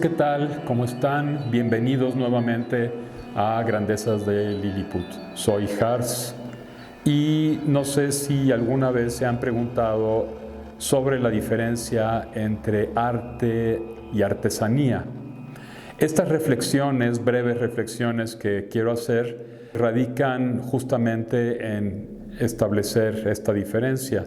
¿Qué tal? ¿Cómo están? Bienvenidos nuevamente a Grandezas de Lilliput. Soy Hars y no sé si alguna vez se han preguntado sobre la diferencia entre arte y artesanía. Estas reflexiones, breves reflexiones que quiero hacer, radican justamente en establecer esta diferencia.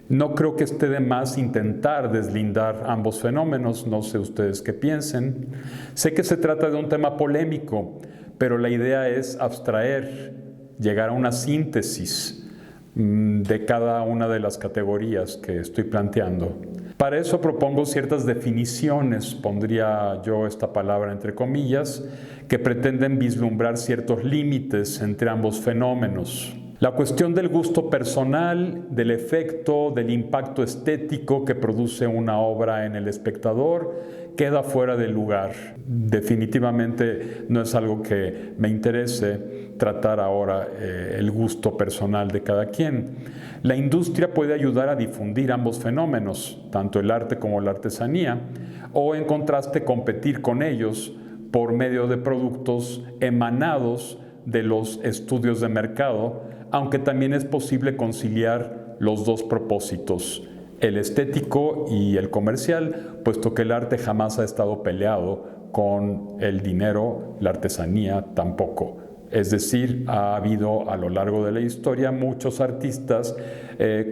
No creo que esté de más intentar deslindar ambos fenómenos, no sé ustedes qué piensen. Sé que se trata de un tema polémico, pero la idea es abstraer, llegar a una síntesis de cada una de las categorías que estoy planteando. Para eso propongo ciertas definiciones, pondría yo esta palabra entre comillas, que pretenden vislumbrar ciertos límites entre ambos fenómenos. La cuestión del gusto personal, del efecto, del impacto estético que produce una obra en el espectador, queda fuera del lugar. Definitivamente no es algo que me interese tratar ahora el gusto personal de cada quien. La industria puede ayudar a difundir ambos fenómenos, tanto el arte como la artesanía, o en contraste competir con ellos por medio de productos emanados de los estudios de mercado, aunque también es posible conciliar los dos propósitos, el estético y el comercial, puesto que el arte jamás ha estado peleado con el dinero, la artesanía tampoco. Es decir, ha habido a lo largo de la historia muchos artistas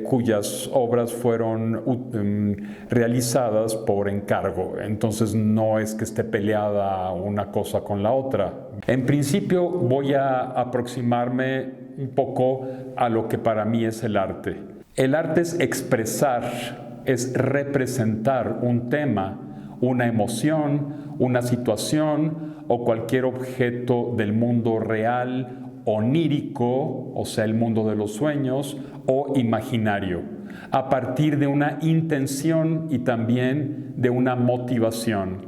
cuyas obras fueron realizadas por encargo. Entonces no es que esté peleada una cosa con la otra. En principio voy a aproximarme un poco a lo que para mí es el arte. El arte es expresar, es representar un tema, una emoción, una situación o cualquier objeto del mundo real, onírico, o sea, el mundo de los sueños, o imaginario, a partir de una intención y también de una motivación,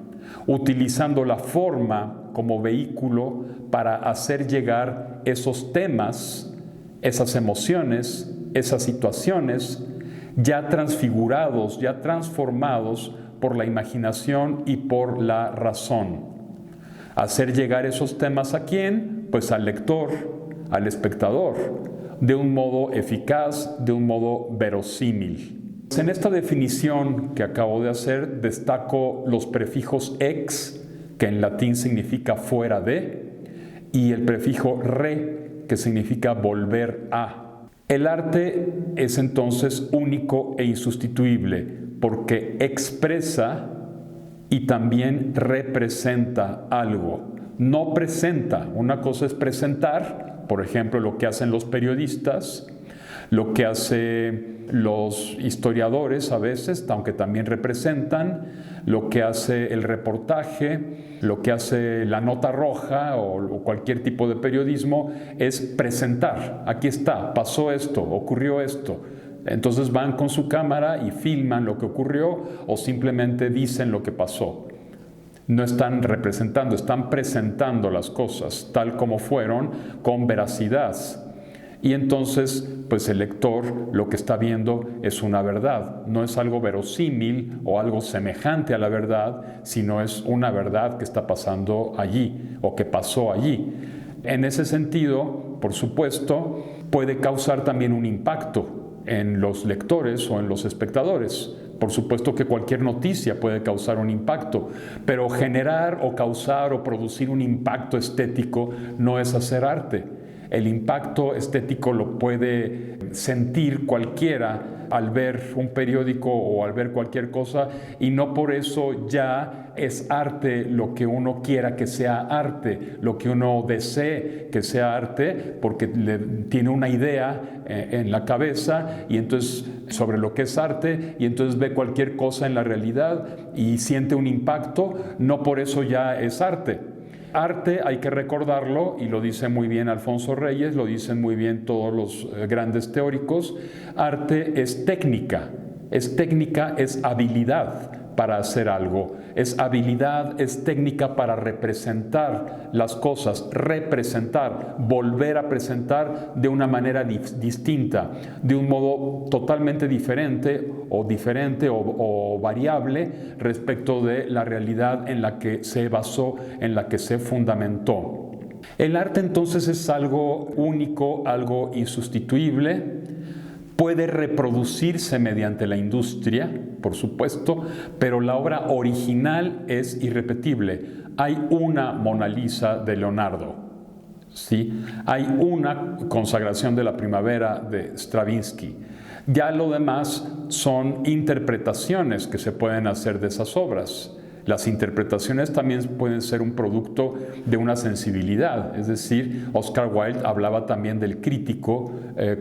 utilizando la forma como vehículo para hacer llegar esos temas, esas emociones, esas situaciones, ya transfigurados, ya transformados por la imaginación y por la razón. Hacer llegar esos temas ¿a quién? Pues al lector, al espectador, de un modo eficaz, de un modo verosímil. En esta definición que acabo de hacer destaco los prefijos ex, que en latín significa fuera de, y el prefijo re, que significa volver a. El arte es entonces único e insustituible porque expresa y también representa algo. No presenta, una cosa es presentar, por ejemplo, lo que hacen los periodistas, lo que hacen los historiadores a veces, aunque también representan, lo que hace el reportaje, lo que hace la nota roja o cualquier tipo de periodismo es presentar. Aquí está, pasó esto, ocurrió esto. Entonces van con su cámara y filman lo que ocurrió o simplemente dicen lo que pasó. No están representando, están presentando las cosas tal como fueron con veracidad. Y entonces, pues el lector lo que está viendo es una verdad, no es algo verosímil o algo semejante a la verdad, sino es una verdad que está pasando allí o que pasó allí. En ese sentido, por supuesto, puede causar también un impacto en los lectores o en los espectadores. Por supuesto que cualquier noticia puede causar un impacto, pero generar o causar o producir un impacto estético no es hacer arte. El impacto estético lo puede sentir cualquiera al ver un periódico o al ver cualquier cosa y no por eso ya es arte lo que uno quiera que sea arte, lo que uno desee que sea arte, porque tiene una idea en la cabeza y entonces sobre lo que es arte y entonces ve cualquier cosa en la realidad y siente un impacto, no por eso ya es arte. Arte, hay que recordarlo, y lo dice muy bien Alfonso Reyes, lo dicen muy bien todos los grandes teóricos, arte es técnica, es habilidad para hacer algo, es habilidad, es técnica para representar las cosas, representar, volver a presentar de una manera distinta, de un modo totalmente diferente o variable respecto de la realidad en la que se basó, en la que se fundamentó. El arte entonces es algo único, algo insustituible. Puede reproducirse mediante la industria, por supuesto, pero la obra original es irrepetible. Hay una Mona Lisa de Leonardo, ¿sí? Hay una Consagración de la Primavera de Stravinsky. Ya lo demás son interpretaciones que se pueden hacer de esas obras. Las interpretaciones también pueden ser un producto de una sensibilidad, es decir, Oscar Wilde hablaba también del crítico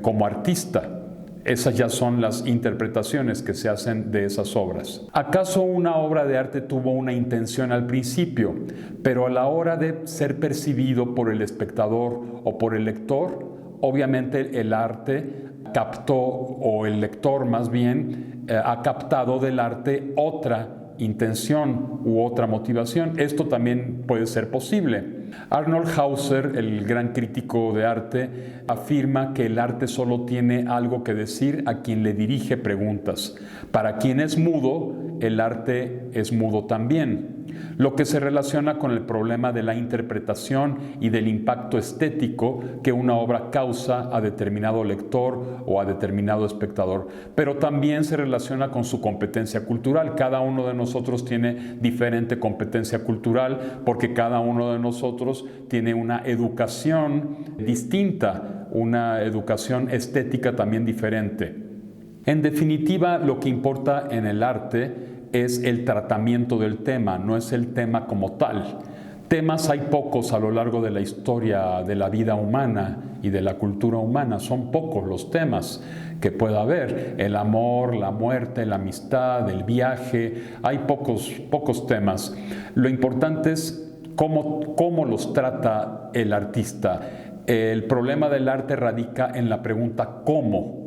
como artista. Esas ya son las interpretaciones que se hacen de esas obras. ¿Acaso una obra de arte tuvo una intención al principio, pero a la hora de ser percibido por el espectador o por el lector, obviamente el arte captó, o el lector más bien, ha captado del arte otra intención u otra motivación? Esto también puede ser posible. Arnold Hauser, el gran crítico de arte, afirma que el arte solo tiene algo que decir a quien le dirige preguntas. Para quien es mudo, el arte es mudo también, lo que se relaciona con el problema de la interpretación y del impacto estético que una obra causa a determinado lector o a determinado espectador, pero también se relaciona con su competencia cultural. Cada uno de nosotros tiene diferente competencia cultural porque cada uno de nosotros tiene una educación distinta, una educación estética también diferente. En definitiva, lo que importa en el arte es el tratamiento del tema, no es el tema como tal. Temas hay pocos a lo largo de la historia de la vida humana y de la cultura humana, son pocos los temas que pueda haber. El amor, la muerte, la amistad, el viaje, hay pocos temas. Lo importante es cómo los trata el artista. El problema del arte radica en la pregunta ¿cómo?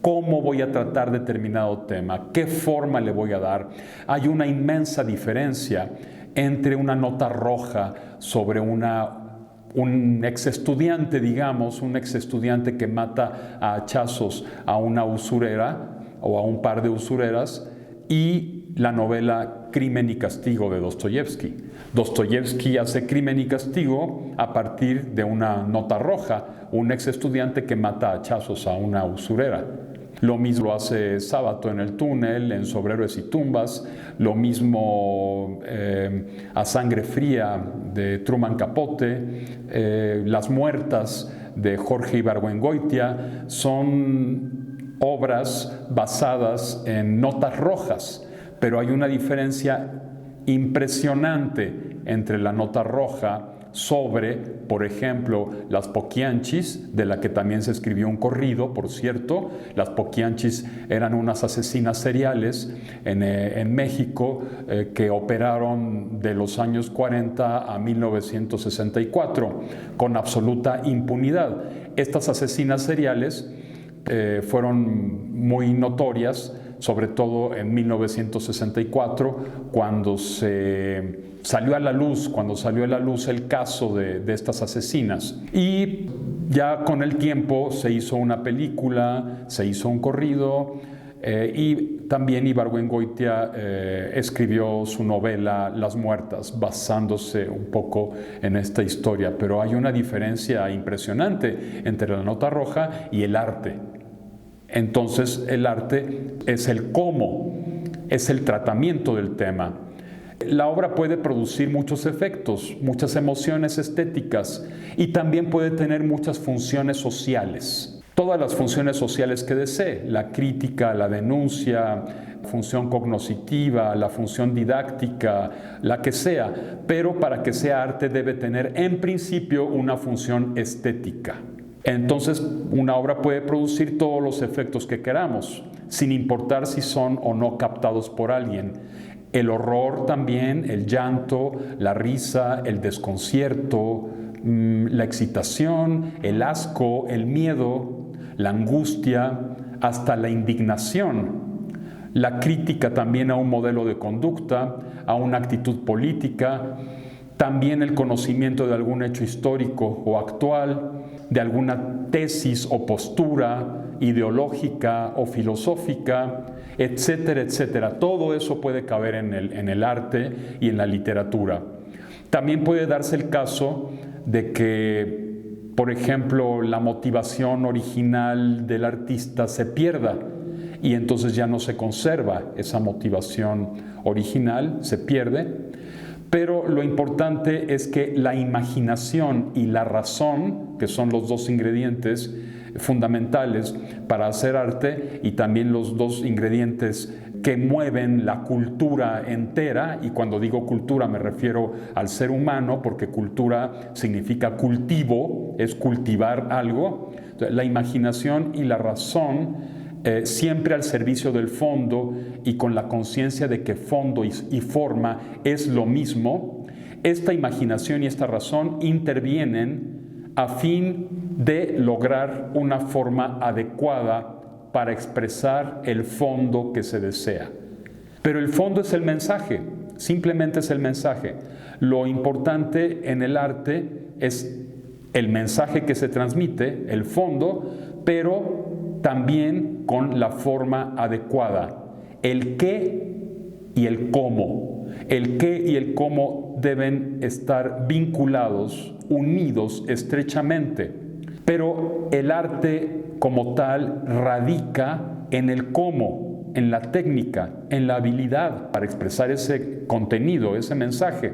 ¿Cómo voy a tratar determinado tema? ¿Qué forma le voy a dar? Hay una inmensa diferencia entre una nota roja sobre un ex estudiante, digamos, un ex estudiante que mata a hachazos a una usurera o a un par de usureras, y la novela Crimen y Castigo de Dostoyevsky. Dostoyevsky hace Crimen y Castigo a partir de una nota roja, un ex estudiante que mata a hachazos a una usurera. Lo mismo lo hace Sábato en el túnel, en Sobre héroes y tumbas, lo mismo A sangre fría de Truman Capote, Las muertas de Jorge Ibargüengoitia, son obras basadas en notas rojas, pero hay una diferencia impresionante entre la nota roja sobre, por ejemplo, Las Poquianchis, de la que también se escribió un corrido, por cierto. Las Poquianchis eran unas asesinas seriales en México que operaron de los años 40 a 1964 con absoluta impunidad. Estas asesinas seriales fueron muy notorias, sobre todo en 1964, cuando salió a la luz el caso de estas asesinas. Y ya con el tiempo se hizo una película, se hizo un corrido, y también Ibargüengoitia escribió su novela Las muertas, basándose un poco en esta historia. Pero hay una diferencia impresionante entre la nota roja y el arte. Entonces el arte es el cómo, es el tratamiento del tema. La obra puede producir muchos efectos, muchas emociones estéticas, y también puede tener muchas funciones sociales. Todas las funciones sociales que desee: la crítica, la denuncia, función cognoscitiva, la función didáctica, la que sea. Pero para que sea arte debe tener en principio una función estética. Entonces, una obra puede producir todos los efectos que queramos, sin importar si son o no captados por alguien. El horror también, el llanto, la risa, el desconcierto, la excitación, el asco, el miedo, la angustia, hasta la indignación. la crítica también a un modelo de conducta, a una actitud política, también el conocimiento de algún hecho histórico o actual, de alguna tesis o postura ideológica o filosófica, etcétera, etcétera. Todo eso puede caber en el arte y en la literatura. También puede darse el caso de que, por ejemplo, la motivación original del artista se pierda y entonces ya no se conserva esa motivación original, se pierde. Pero lo importante es que la imaginación y la razón, que son los dos ingredientes fundamentales para hacer arte y también los dos ingredientes que mueven la cultura entera, y cuando digo cultura me refiero al ser humano, porque cultura significa cultivo, es cultivar algo. Entonces, la imaginación y la razón siempre al servicio del fondo y con la conciencia de que fondo y forma es lo mismo, esta imaginación y esta razón intervienen a fin de lograr una forma adecuada para expresar el fondo que se desea. Pero el fondo es el mensaje, simplemente es el mensaje. Lo importante en el arte es el mensaje que se transmite, el fondo, pero también con la forma adecuada. El qué y el cómo. El qué y el cómo deben estar vinculados, unidos estrechamente. Pero el arte como tal radica en el cómo, en la técnica, en la habilidad para expresar ese contenido, ese mensaje.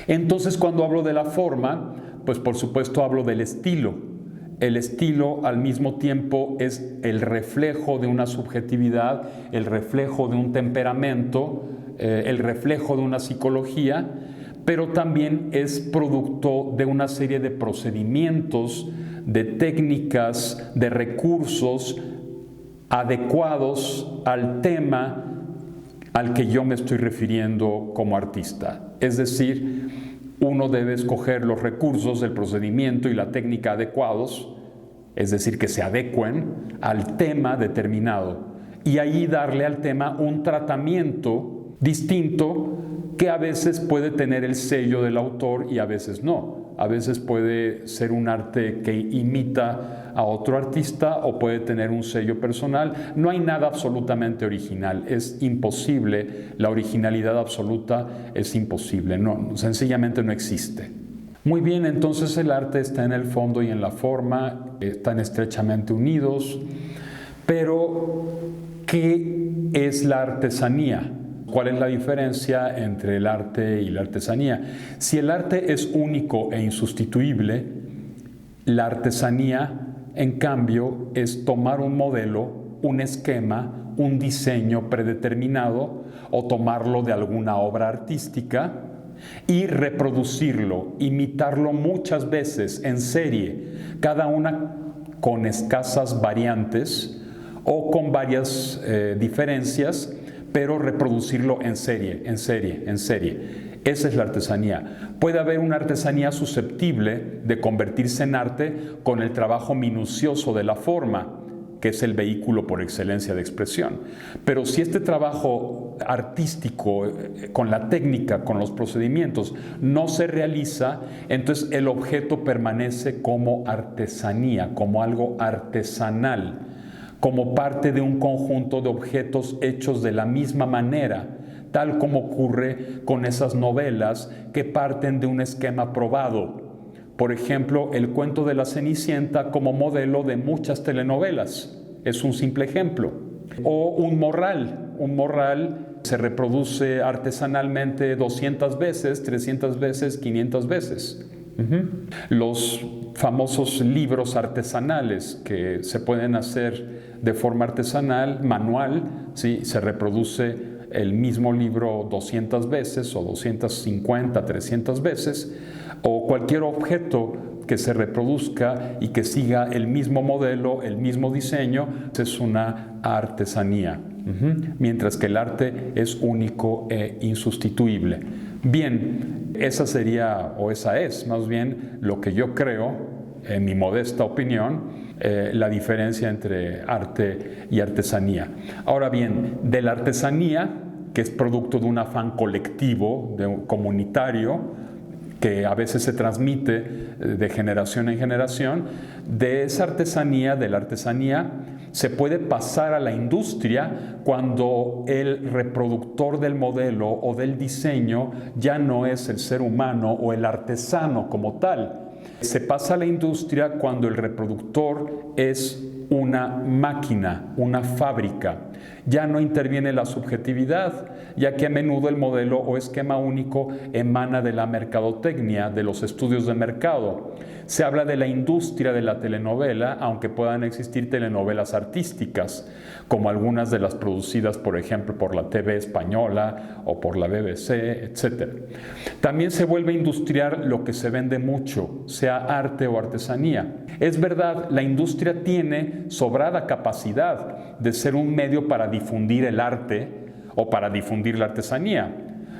Entonces, cuando hablo de la forma, pues por supuesto hablo del estilo. El estilo al mismo tiempo es el reflejo de una subjetividad, el reflejo de un temperamento, el reflejo de una psicología, pero también es producto de una serie de procedimientos, de técnicas, de recursos adecuados al tema al que yo me estoy refiriendo como artista. Es decir, uno debe escoger los recursos, el procedimiento y la técnica adecuados, es decir, que se adecuen al tema determinado, y ahí darle al tema un tratamiento distinto que a veces puede tener el sello del autor y a veces no. A veces puede ser un arte que imita a otro artista o puede tener un sello personal. No hay nada absolutamente original, es imposible, la originalidad absoluta es imposible, no, sencillamente no existe. Muy bien, entonces el arte está en el fondo y en la forma, están estrechamente unidos, pero ¿qué es la artesanía? ¿Cuál es la diferencia entre el arte y la artesanía? Si el arte es único e insustituible, la artesanía, en cambio, es tomar un modelo, un esquema, un diseño predeterminado o tomarlo de alguna obra artística y reproducirlo, imitarlo muchas veces en serie, cada una con escasas variantes o con varias diferencias, pero reproducirlo en serie, en serie, en serie. Esa es la artesanía. Puede haber una artesanía susceptible de convertirse en arte con el trabajo minucioso de la forma, que es el vehículo por excelencia de expresión. Pero si este trabajo artístico, con la técnica, con los procedimientos, no se realiza, entonces el objeto permanece como artesanía, como algo artesanal, como parte de un conjunto de objetos hechos de la misma manera, tal como ocurre con esas novelas que parten de un esquema probado. Por ejemplo, el cuento de la Cenicienta como modelo de muchas telenovelas. Es un simple ejemplo. O un morral. Un morral se reproduce artesanalmente 200 veces, 300 veces, 500 veces. Los famosos libros artesanales que se pueden hacer de forma artesanal, manual, ¿sí? Se reproduce el mismo libro 200 veces o 250, 300 veces, o cualquier objeto que se reproduzca y que siga el mismo modelo, el mismo diseño, es una artesanía, mientras que el arte es único e insustituible. Bien, esa sería, o esa es más bien lo que yo creo en mi modesta opinión, la diferencia entre arte y artesanía. Ahora bien, de la artesanía, que es producto de un afán colectivo, comunitario, que a veces se transmite de generación en generación, de esa artesanía, de la artesanía, se puede pasar a la industria cuando el reproductor del modelo o del diseño ya no es el ser humano o el artesano como tal. Se pasa a la industria cuando el reproductor es una máquina, una fábrica. Ya no interviene la subjetividad, ya que a menudo el modelo o esquema único emana de la mercadotecnia, de los estudios de mercado. Se habla de la industria de la telenovela, aunque puedan existir telenovelas artísticas, como algunas de las producidas, por ejemplo, por la TV española o por la BBC, etc. También se vuelve industrial lo que se vende mucho, sea arte o artesanía. Es verdad, la industria tiene sobrada capacidad de ser un medio para difundir el arte o para difundir la artesanía.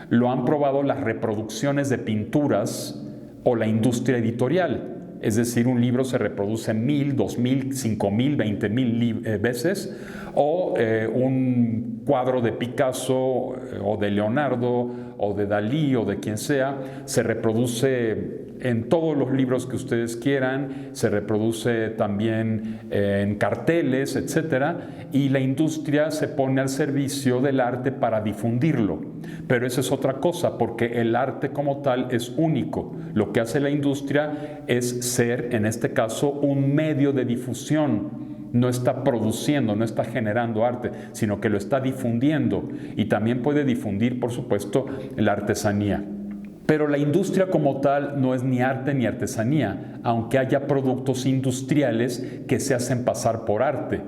Lo han probado las reproducciones de pinturas o la industria editorial. Es decir, un libro se reproduce 1000, 2000, 5000, 20000 veces, o un cuadro de Picasso o de Leonardo o de Dalí o de quien sea, se reproduce en todos los libros que ustedes quieran, se reproduce también en carteles, etc. Y la industria se pone al servicio del arte para difundirlo. Pero esa es otra cosa, porque el arte como tal es único. Lo que hace la industria es ser, en este caso, un medio de difusión. No está produciendo, no está generando arte, sino que lo está difundiendo. Y también puede difundir, por supuesto, la artesanía. Pero la industria como tal no es ni arte ni artesanía, aunque haya productos industriales que se hacen pasar por arte.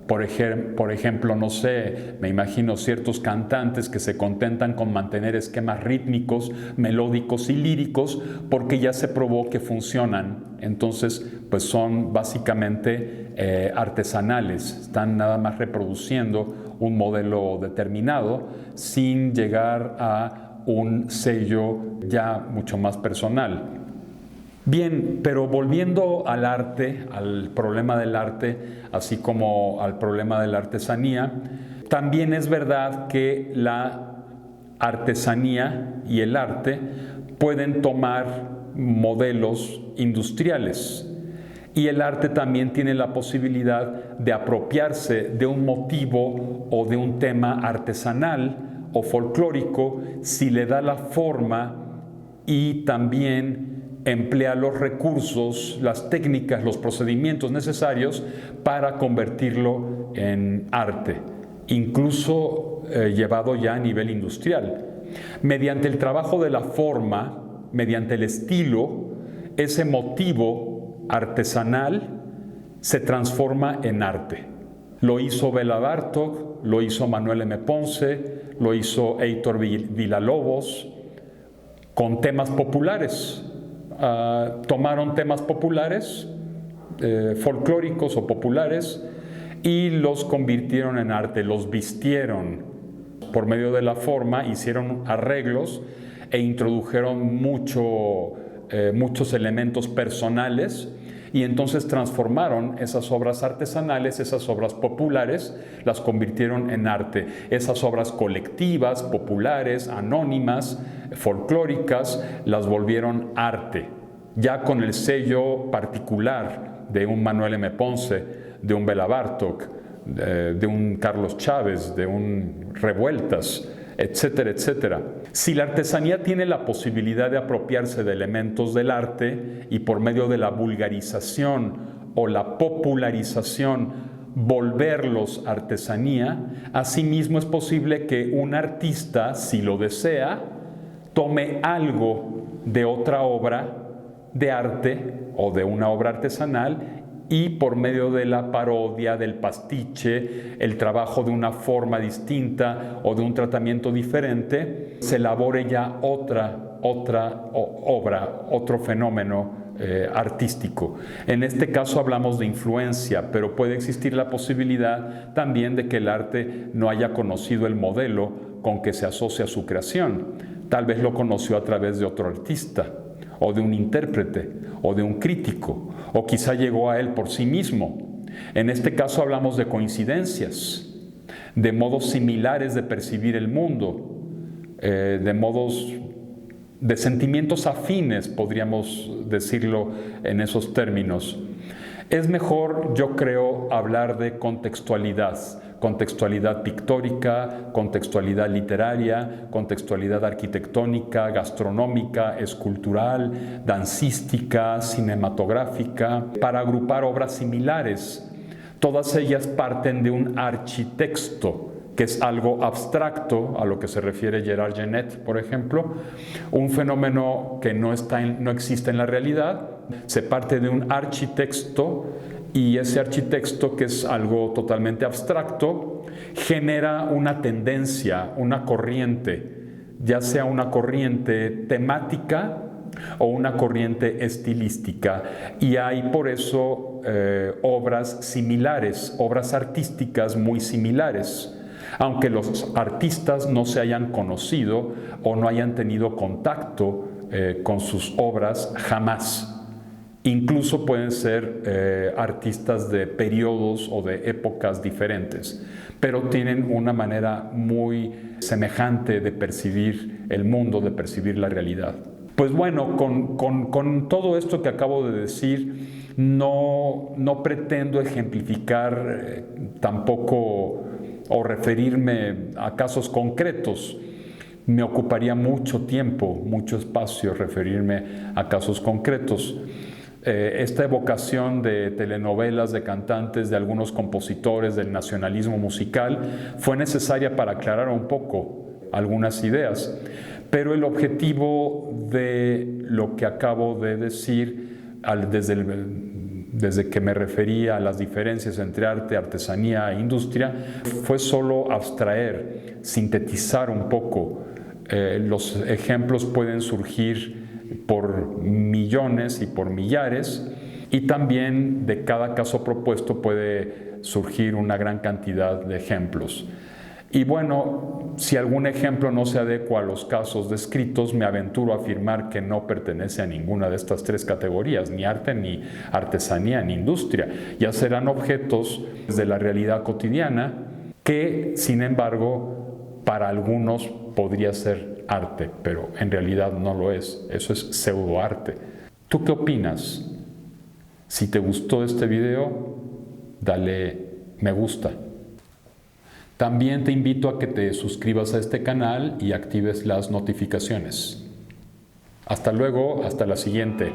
Por ejemplo, no sé, me imagino ciertos cantantes que se contentan con mantener esquemas rítmicos, melódicos y líricos porque ya se probó que funcionan. Entonces, pues son básicamente artesanales, están nada más reproduciendo un modelo determinado sin llegar a un sello ya mucho más personal. Bien, pero volviendo al arte, al problema del arte, así como al problema de la artesanía, también es verdad que la artesanía y el arte pueden tomar modelos industriales. Y el arte también tiene la posibilidad de apropiarse de un motivo o de un tema artesanal o folclórico si le da la forma y también emplea los recursos, las técnicas, los procedimientos necesarios para convertirlo en arte, incluso llevado ya a nivel industrial. Mediante el trabajo de la forma, mediante el estilo, ese motivo artesanal se transforma en arte. Lo hizo Béla Bartók, lo hizo Manuel M. Ponce, lo hizo Heitor Villa-Lobos, con temas populares. Tomaron temas populares, folclóricos o populares, y los convirtieron en arte, los vistieron por medio de la forma, hicieron arreglos e introdujeron muchos elementos personales, y entonces transformaron esas obras artesanales, esas obras populares, las convirtieron en arte. Esas obras colectivas, populares, anónimas, folclóricas, las volvieron arte, ya con el sello particular de un Manuel M. Ponce, de un Béla Bartók, de un Carlos Chávez, de un Revueltas, etcétera, etcétera. Si la artesanía tiene la posibilidad de apropiarse de elementos del arte y por medio de la vulgarización o la popularización volverlos artesanía, asimismo es posible que un artista, si lo desea, tome algo de otra obra de arte o de una obra artesanal y por medio de la parodia, del pastiche, el trabajo de una forma distinta o de un tratamiento diferente, se elabore ya otra obra, otro fenómeno artístico. En este caso hablamos de influencia, pero puede existir la posibilidad también de que el arte no haya conocido el modelo con que se asocia su creación. Tal vez lo conoció a través de otro artista o de un intérprete, o de un crítico, o quizá llegó a él por sí mismo. En este caso hablamos de coincidencias, de modos similares de percibir el mundo, de sentimientos afines, podríamos decirlo en esos términos. Es mejor, yo creo, hablar de contextualidad pictórica, contextualidad literaria, contextualidad arquitectónica, gastronómica, escultural, dancística, cinematográfica, para agrupar obras similares. Todas ellas parten de un architexto, que es algo abstracto, a lo que se refiere Gerard Genette, por ejemplo, un fenómeno que no existe en la realidad. Se parte de un architexto, y ese architecto, que es algo totalmente abstracto, genera una tendencia, una corriente, ya sea una corriente temática o una corriente estilística, y hay por eso obras similares, obras artísticas muy similares, aunque los artistas no se hayan conocido o no hayan tenido contacto con sus obras jamás. Incluso pueden ser artistas de periodos o de épocas diferentes, pero tienen una manera muy semejante de percibir el mundo, de percibir la realidad. Pues bueno, con todo esto que acabo de decir, no pretendo ejemplificar tampoco o referirme a casos concretos. Me ocuparía mucho tiempo, mucho espacio referirme a casos concretos. Esta evocación de telenovelas, de cantantes, de algunos compositores, del nacionalismo musical, fue necesaria para aclarar un poco algunas ideas. Pero el objetivo de lo que acabo de decir, desde que me refería a las diferencias entre arte, artesanía e industria, fue solo abstraer, sintetizar un poco. Los ejemplos pueden surgir por millones y por millares, y también de cada caso propuesto puede surgir una gran cantidad de ejemplos. Y bueno, si algún ejemplo no se adecua a los casos descritos, me aventuro a afirmar que no pertenece a ninguna de estas tres categorías, ni arte, ni artesanía, ni industria. Ya serán objetos de la realidad cotidiana que, sin embargo, para algunos podría ser arte, pero en realidad no lo es. Eso es pseudoarte. ¿Tú qué opinas? Si te gustó este video, dale me gusta. También te invito a que te suscribas a este canal y actives las notificaciones. Hasta luego, hasta la siguiente.